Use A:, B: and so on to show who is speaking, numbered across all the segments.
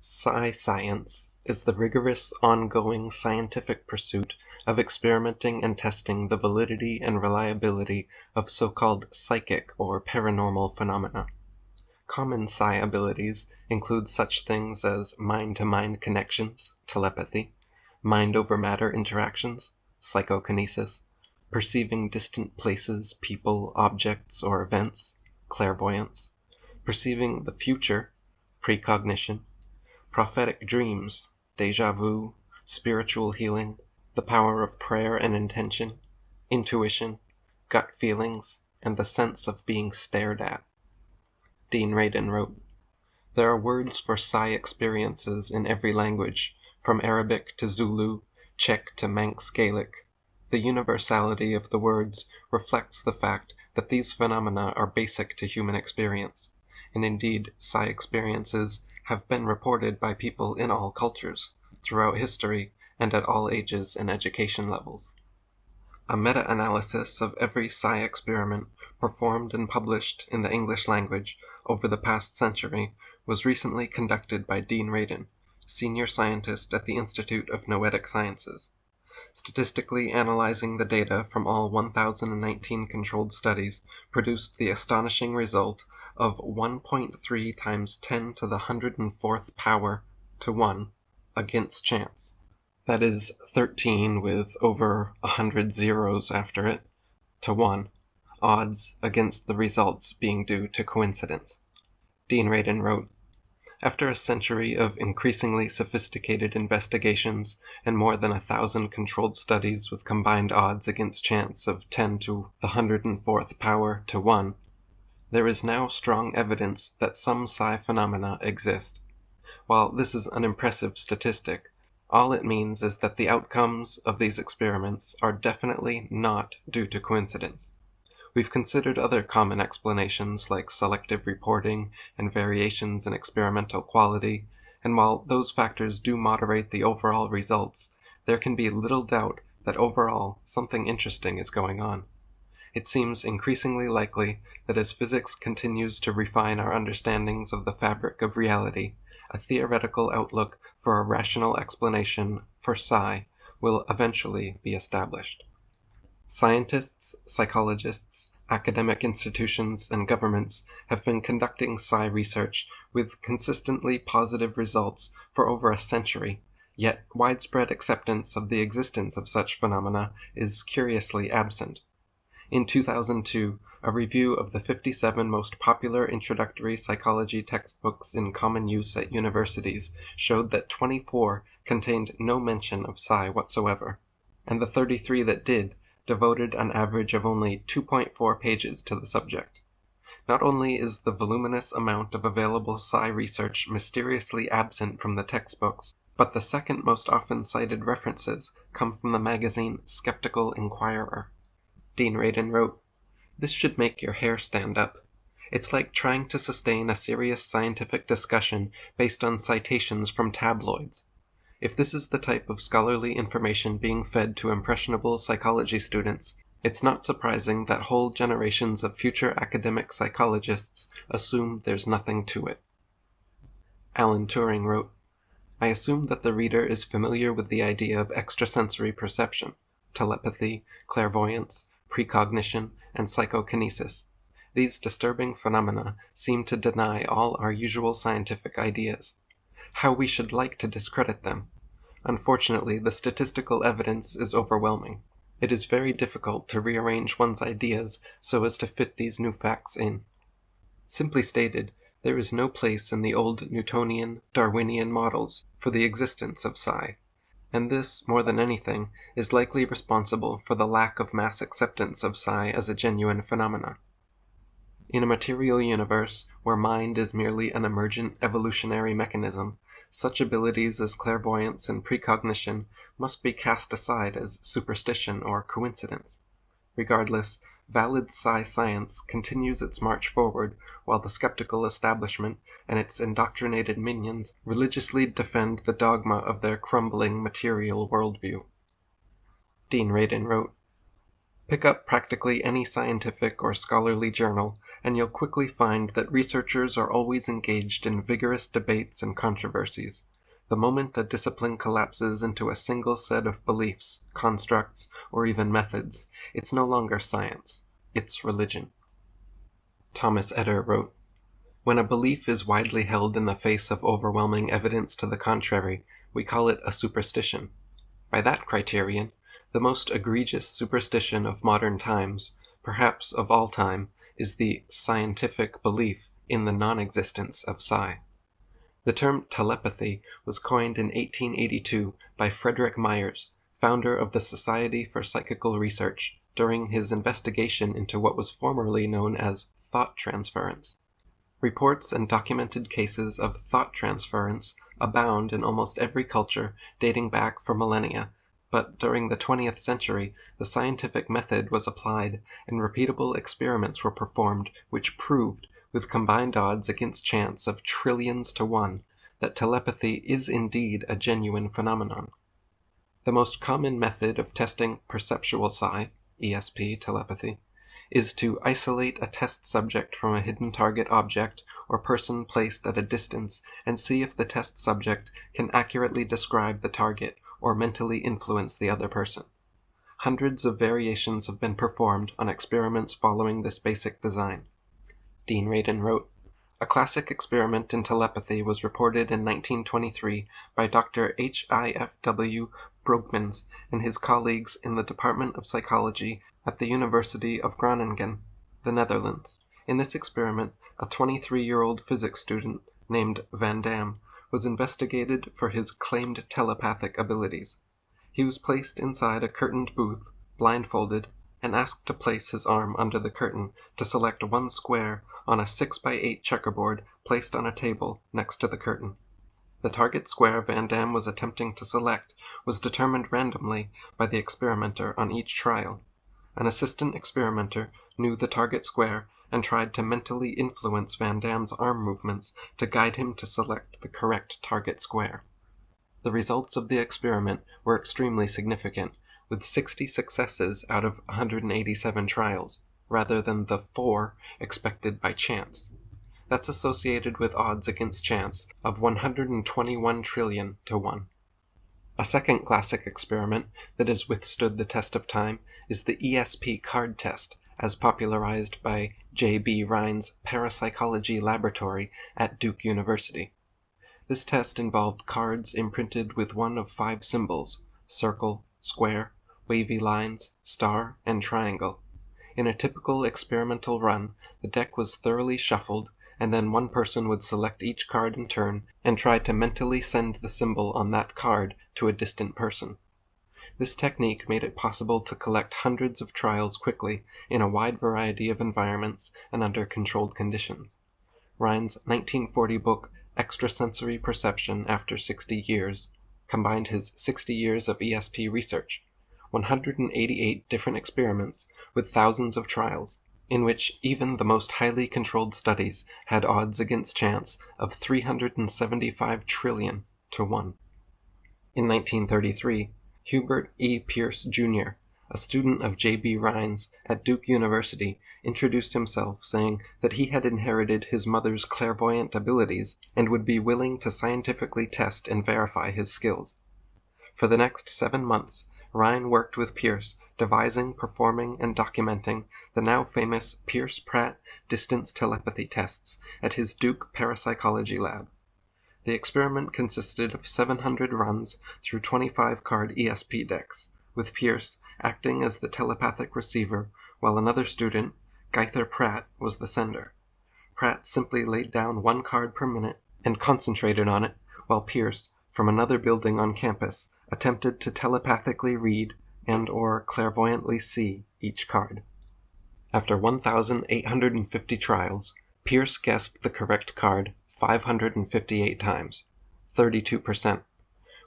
A: Psi science is the rigorous, ongoing scientific pursuit of experimenting and testing the validity and reliability of so-called psychic or paranormal phenomena. Common psi abilities include such things as mind-to-mind connections, telepathy, mind-over-matter interactions, psychokinesis, perceiving distant places, people, objects, or events, clairvoyance, perceiving the future, precognition, prophetic dreams, déjà vu, spiritual healing, the power of prayer and intention, intuition, gut feelings, and the sense of being stared at. Dean Radin wrote, "There are words for psi experiences in every language, from Arabic to Zulu, Czech to Manx Gaelic. The universality of the words reflects the fact that these phenomena are basic to human experience, and indeed psi experiences have been reported by people in all cultures, throughout history, and at all ages and education levels." A meta-analysis of every psi experiment performed and published in the English language over the past century was recently conducted by Dean Radin, senior scientist at the Institute of Noetic Sciences. Statistically analyzing the data from all 1,019 controlled studies produced the astonishing result of 1.3 times 10 to the 104th power to 1 against chance. That is 13 with over 100 zeros after it, to 1, odds against the results being due to coincidence. Dean Radin wrote, "After a century of increasingly sophisticated investigations and more than 1,000 controlled studies with combined odds against chance of 10 to the 104th power to 1, there is now strong evidence that some psi phenomena exist. While this is an impressive statistic, all it means is that the outcomes of these experiments are definitely not due to coincidence. We've considered other common explanations like selective reporting and variations in experimental quality, and while those factors do moderate the overall results, there can be little doubt that overall something interesting is going on. It seems increasingly likely that as physics continues to refine our understandings of the fabric of reality, a theoretical outlook for a rational explanation for psi will eventually be established." Scientists, psychologists, academic institutions, and governments have been conducting psi research with consistently positive results for over a century, yet widespread acceptance of the existence of such phenomena is curiously absent. In 2002, a review of the 57 most popular introductory psychology textbooks in common use at universities showed that 24 contained no mention of psi whatsoever, and the 33 that did devoted an average of only 2.4 pages to the subject. Not only is the voluminous amount of available psi research mysteriously absent from the textbooks, but the second most often cited references come from the magazine Skeptical Inquirer. Dean Radin wrote, "This should make your hair stand up. It's like trying to sustain a serious scientific discussion based on citations from tabloids. If this is the type of scholarly information being fed to impressionable psychology students, it's not surprising that whole generations of future academic psychologists assume there's nothing to it." Alan Turing wrote, "I assume that the reader is familiar with the idea of extrasensory perception, telepathy, clairvoyance, precognition, and psychokinesis. These disturbing phenomena seem to deny all our usual scientific ideas. How we should like to discredit them. Unfortunately, the statistical evidence is overwhelming. It is very difficult to rearrange one's ideas so as to fit these new facts in. Simply stated, there is no place in the old Newtonian, Darwinian models for the existence of psi, and this, more than anything, is likely responsible for the lack of mass acceptance of psi as a genuine phenomena. In a material universe where mind is merely an emergent evolutionary mechanism, such abilities as clairvoyance and precognition must be cast aside as superstition or coincidence. Regardless, valid psi science continues its march forward while the skeptical establishment and its indoctrinated minions religiously defend the dogma of their crumbling material worldview." Dean Radin wrote, Pick up practically any scientific or scholarly journal, and you'll quickly find that researchers are always engaged in vigorous debates and controversies. The moment a discipline collapses into a single set of beliefs, constructs, or even methods, it's no longer science, it's religion. Thomas Eder wrote, "When a belief is widely held in the face of overwhelming evidence to the contrary, we call it a superstition. By that criterion, the most egregious superstition of modern times, perhaps of all time, is the scientific belief in the non-existence of psi." The term telepathy was coined in 1882 by Frederick Myers, founder of the Society for Psychical Research, during his investigation into what was formerly known as thought transference. Reports and documented cases of thought transference abound in almost every culture dating back for millennia, but during the 20th century the scientific method was applied and repeatable experiments were performed which proved, with combined odds against chance of trillions to 1, that telepathy is indeed a genuine phenomenon. The most common method of testing perceptual psi, ESP telepathy, is to isolate a test subject from a hidden target object or person placed at a distance and see if the test subject can accurately describe the target or mentally influence the other person. Hundreds of variations have been performed on experiments following this basic design. Dean Radin wrote, "A classic experiment in telepathy was reported in 1923 by Dr. H.I.F.W. Brugmans and his colleagues in the Department of Psychology at the University of Groningen, the Netherlands. In this experiment, a 23-year-old physics student named Van Dam was investigated for his claimed telepathic abilities. He was placed inside a curtained booth, blindfolded, and asked to place his arm under the curtain to select one square on a 6x8 checkerboard placed on a table next to the curtain. The target square Van Dam was attempting to select was determined randomly by the experimenter on each trial. An assistant experimenter knew the target square and tried to mentally influence Van Dam's arm movements to guide him to select the correct target square. The results of the experiment were extremely significant, with 60 successes out of 187 trials, rather than the 4 expected by chance. That's associated with odds against chance of 121 trillion to 1. A second classic experiment that has withstood the test of time is the ESP card test, as popularized by J.B. Rhine's Parapsychology Laboratory at Duke University. This test involved cards imprinted with one of 5 symbols: circle, square, wavy lines, star, and triangle. In a typical experimental run, the deck was thoroughly shuffled, and then one person would select each card in turn and try to mentally send the symbol on that card to a distant person. This technique made it possible to collect hundreds of trials quickly in a wide variety of environments and under controlled conditions. Rhine's 1940 book Extrasensory Perception After 60 Years combined his 60 years of ESP research, 188 different experiments with thousands of trials, in which even the most highly controlled studies had odds against chance of 375 trillion to 1. In 1933, Hubert E. Pierce, Jr., a student of J.B. Rhine's at Duke University, introduced himself saying that he had inherited his mother's clairvoyant abilities and would be willing to scientifically test and verify his skills. For the next 7 months, Rhine worked with Pierce, devising, performing, and documenting the now famous Pierce-Pratt distance telepathy tests at his Duke Parapsychology Lab. The experiment consisted of 700 runs through 25-card ESP decks, with Pierce acting as the telepathic receiver while another student, Gaither Pratt, was the sender. Pratt simply laid down 1 card per minute and concentrated on it, while Pierce, from another building on campus, attempted to telepathically read and/or clairvoyantly see each card. After 1,850 trials, Pierce guessed the correct card 558 times, 32%,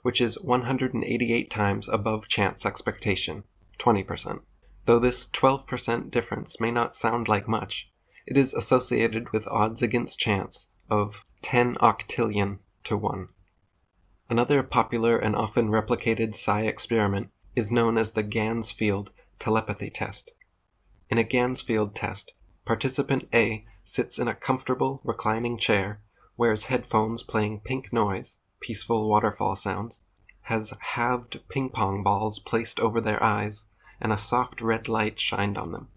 A: which is 188 times above chance expectation, 20%. Though this 12% difference may not sound like much, it is associated with odds against chance of 10 octillion to 1. Another popular and often replicated psi experiment is known as the Gans field telepathy test. In a Gansfield test, participant A sits in a comfortable, reclining chair, wears headphones playing pink noise, peaceful waterfall sounds, has halved ping-pong balls placed over their eyes, and a soft red light shined on them.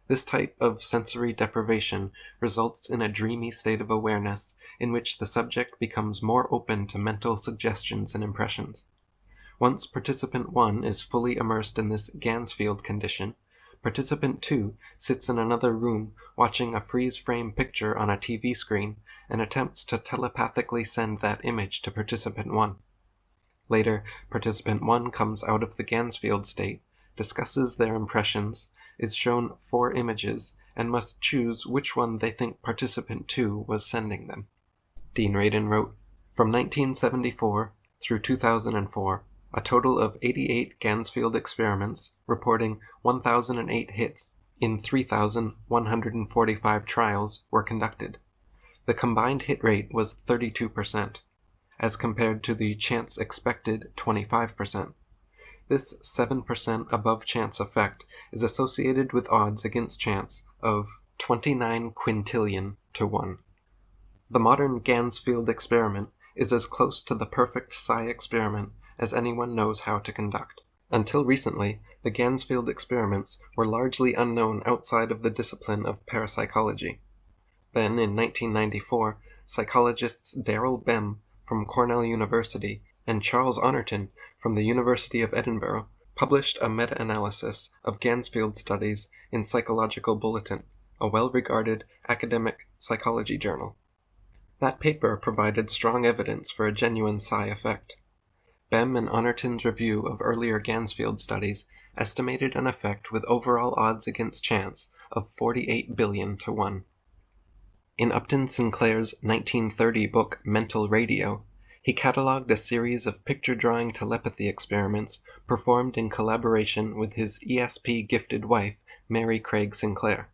A: This type of sensory deprivation results in a dreamy state of awareness in which the subject becomes more open to mental suggestions and impressions. Once participant 1 is fully immersed in this Gansfield condition, participant 2 sits in another room watching a freeze-frame picture on a TV screen and attempts to telepathically send that image to participant 1. Later, participant 1 comes out of the Gansfield state, discusses their impressions, is shown 4 images, and must choose which one they think participant 2 was sending them. Dean Radin wrote, "From 1974 through 2004, a total of 88 Gansfield experiments reporting 1,008 hits in 3,145 trials were conducted. The combined hit rate was 32%, as compared to the chance expected 25%. This 7% above chance effect is associated with odds against chance of 29 quintillion to 1. The modern Gansfield experiment is as close to the perfect psi experiment as anyone knows how to conduct. Until recently, the Gansfield experiments were largely unknown outside of the discipline of parapsychology. Then, in 1994, psychologists Daryl Bem from Cornell University and Charles Honorton from the University of Edinburgh published a meta-analysis of Gansfield studies in Psychological Bulletin, a well-regarded academic psychology journal. That paper provided strong evidence for a genuine psi effect. Bem and Honorton's review of earlier Gansfield studies estimated an effect with overall odds against chance of 48 billion to 1. In Upton Sinclair's 1930 book Mental Radio, he catalogued a series of picture-drawing telepathy experiments performed in collaboration with his ESP-gifted wife, Mary Craig Sinclair.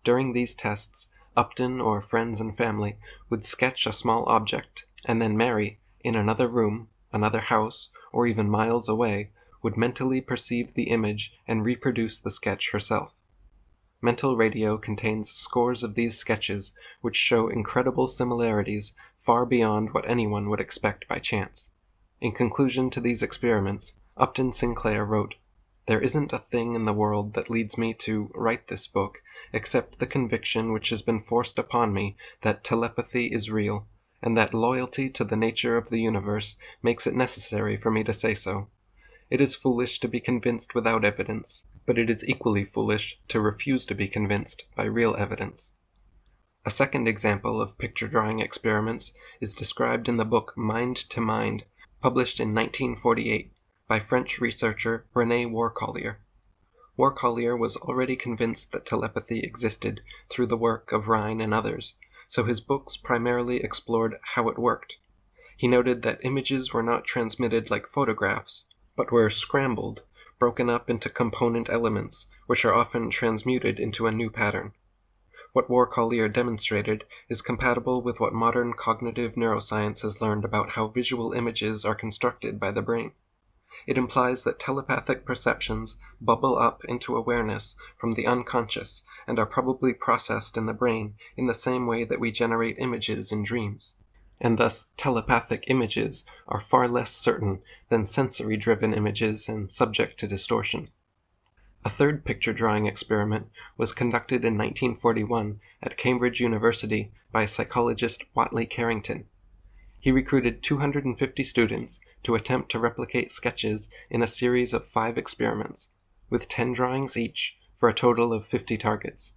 A: During these tests, Upton or friends and family would sketch a small object, and then Mary, in another room, another house, or even miles away, would mentally perceive the image and reproduce the sketch herself. Mental Radio contains scores of these sketches which show incredible similarities far beyond what anyone would expect by chance. In conclusion to these experiments, Upton Sinclair wrote, "There isn't a thing in the world that leads me to write this book except the conviction which has been forced upon me that telepathy is real, and that loyalty to the nature of the universe makes it necessary for me to say so. It is foolish to be convinced without evidence, but it is equally foolish to refuse to be convinced by real evidence." A second example of picture-drawing experiments is described in the book Mind to Mind, published in 1948 by French researcher René Warcollier. Warcollier was already convinced that telepathy existed through the work of Rhine and others, so his books primarily explored how it worked. He noted that images were not transmitted like photographs, but were scrambled, broken up into component elements, which are often transmuted into a new pattern. What Warcollier demonstrated is compatible with what modern cognitive neuroscience has learned about how visual images are constructed by the brain. It implies that telepathic perceptions bubble up into awareness from the unconscious and are probably processed in the brain in the same way that we generate images in dreams. And thus telepathic images are far less certain than sensory-driven images and subject to distortion. A third picture-drawing experiment was conducted in 1941 at Cambridge University by psychologist Watley Carrington. He recruited 250 students to attempt to replicate sketches in a series of 5 experiments, with 10 drawings each for a total of 50 targets.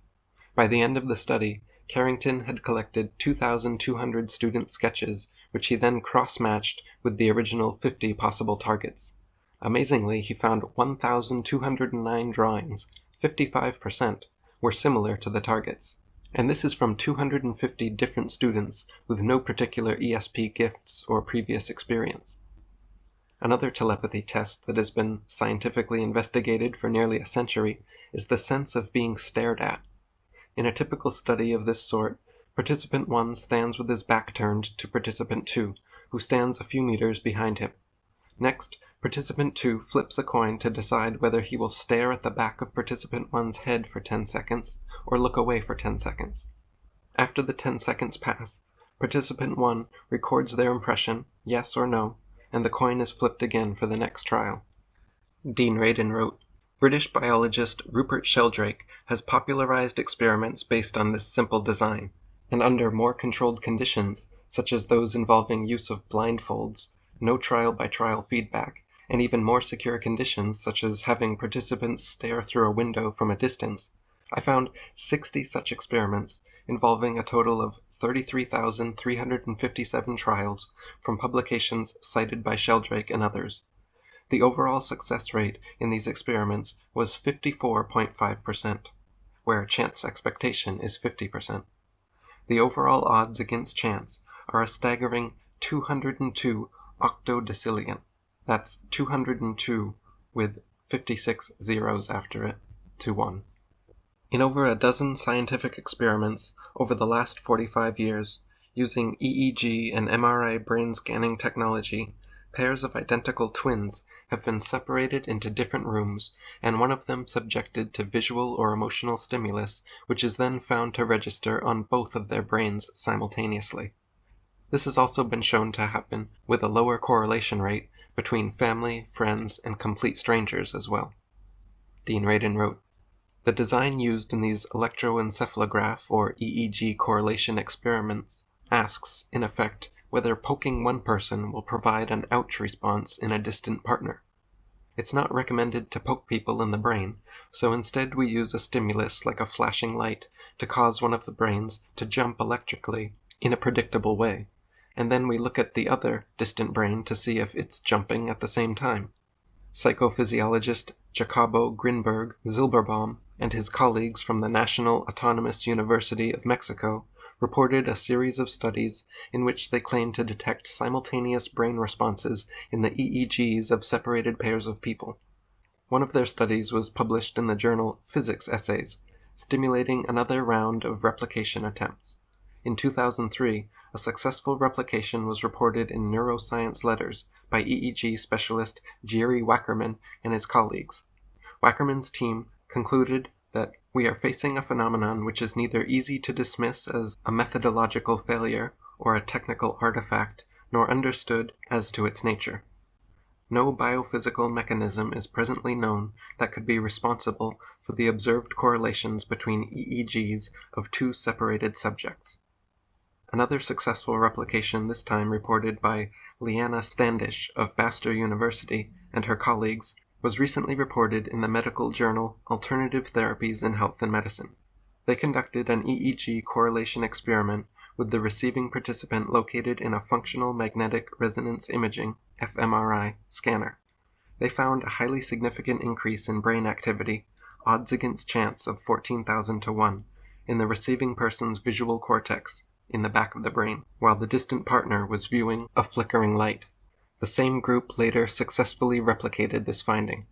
A: By the end of the study, Carrington had collected 2,200 student sketches, which he then cross-matched with the original 50 possible targets. Amazingly, he found 1,209 drawings, 55%, were similar to the targets. And this is from 250 different students with no particular ESP gifts or previous experience. Another telepathy test that has been scientifically investigated for nearly a century is the sense of being stared at. In a typical study of this sort, participant 1 stands with his back turned to participant 2, who stands a few meters behind him. Next, Participant 2 flips a coin to decide whether he will stare at the back of Participant 1's head for 10 seconds or look away for 10 seconds. After the 10 seconds pass, Participant 1 records their impression, yes or no, and the coin is flipped again for the next trial. Dean Radin wrote, British biologist Rupert Sheldrake has popularized experiments based on this simple design, and under more controlled conditions, such as those involving use of blindfolds, no trial-by-trial feedback, and even more secure conditions such as having participants stare through a window from a distance, I found 60 such experiments involving a total of 33,357 trials from publications cited by Sheldrake and others. The overall success rate in these experiments was 54.5%, where chance expectation is 50%. The overall odds against chance are a staggering 202 octodecillion. That's 202 with 56 zeros after it to 1. In over a dozen scientific experiments over the last 45 years, using EEG and MRI brain scanning technology, pairs of identical twins have been separated into different rooms, and one of them subjected to visual or emotional stimulus, which is then found to register on both of their brains simultaneously. This has also been shown to happen with a lower correlation rate between family, friends, and complete strangers as well. Dean Radin wrote, The design used in these electroencephalograph or EEG correlation experiments asks, in effect, whether poking one person will provide an ouch response in a distant partner. It's not recommended to poke people in the brain, so instead we use a stimulus like a flashing light to cause one of the brains to jump electrically in a predictable way, and then we look at the other distant brain to see if it's jumping at the same time. Psychophysiologist Jacobo Grinberg Zilberbaum and his colleagues from the National Autonomous University of Mexico reported a series of studies in which they claimed to detect simultaneous brain responses in the EEGs of separated pairs of people. One of their studies was published in the journal Physics Essays, stimulating another round of replication attempts. In 2003, a successful replication was reported in Neuroscience Letters by EEG specialist Jerry Wackerman and his colleagues. Wackerman's team concluded that we are facing a phenomenon which is neither easy to dismiss as a methodological failure or a technical artifact, nor understood as to its nature. No biophysical mechanism is presently known that could be responsible for the observed correlations between EEGs of two separated subjects. Another successful replication, this time reported by Liana Standish of Bastyr University and her colleagues, was recently reported in the medical journal Alternative Therapies in Health and Medicine. They conducted an EEG correlation experiment with the receiving participant located in a functional magnetic resonance imaging (fMRI) scanner. They found a highly significant increase in brain activity, odds against chance of 14,000 to 1, in the receiving person's visual cortex in the back of the brain, while the distant partner was viewing a flickering light. The same group later successfully replicated this finding.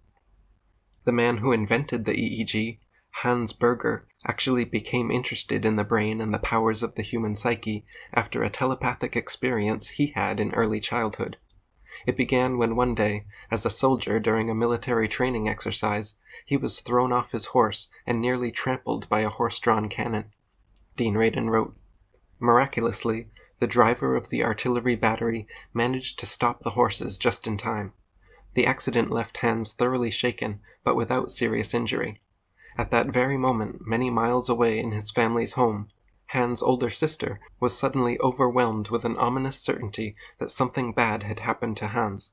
A: The man who invented the EEG, Hans Berger, actually became interested in the brain and the powers of the human psyche after a telepathic experience he had in early childhood. It began when one day, as a soldier during a military training exercise, he was thrown off his horse and nearly trampled by a horse-drawn cannon. Dean Radin wrote, Miraculously, the driver of the artillery battery managed to stop the horses just in time. The accident left Hans thoroughly shaken, but without serious injury. At that very moment, many miles away in his family's home, Hans' older sister was suddenly overwhelmed with an ominous certainty that something bad had happened to Hans.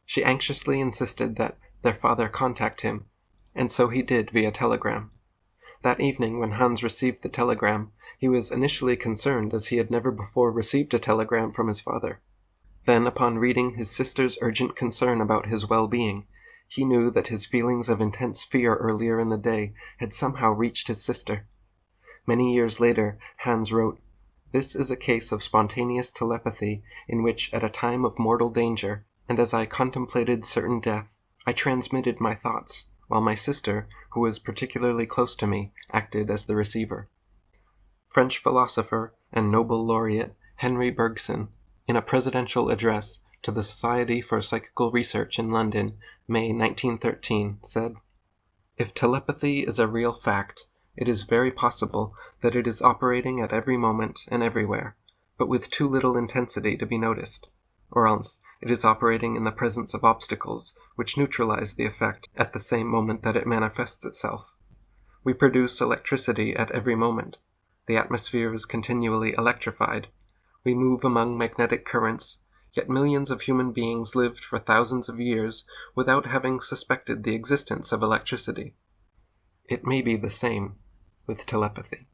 A: She anxiously insisted that their father contact him, and so he did via telegram. That evening, when Hans received the telegram, he was initially concerned as he had never before received a telegram from his father. Then, upon reading his sister's urgent concern about his well-being, he knew that his feelings of intense fear earlier in the day had somehow reached his sister. Many years later, Hans wrote, This is a case of spontaneous telepathy in which, at a time of mortal danger, and as I contemplated certain death, I transmitted my thoughts, while my sister, who was particularly close to me, acted as the receiver. French philosopher and Nobel laureate Henri Bergson, in a presidential address to the Society for Psychical Research in London, May 1913, said, "If telepathy is a real fact, it is very possible that it is operating at every moment and everywhere, but with too little intensity to be noticed, or else it is operating in the presence of obstacles which neutralize the effect at the same moment that it manifests itself. We produce electricity at every moment. The atmosphere is continually electrified. We move among magnetic currents, yet millions of human beings lived for thousands of years without having suspected the existence of electricity. It may be the same with telepathy."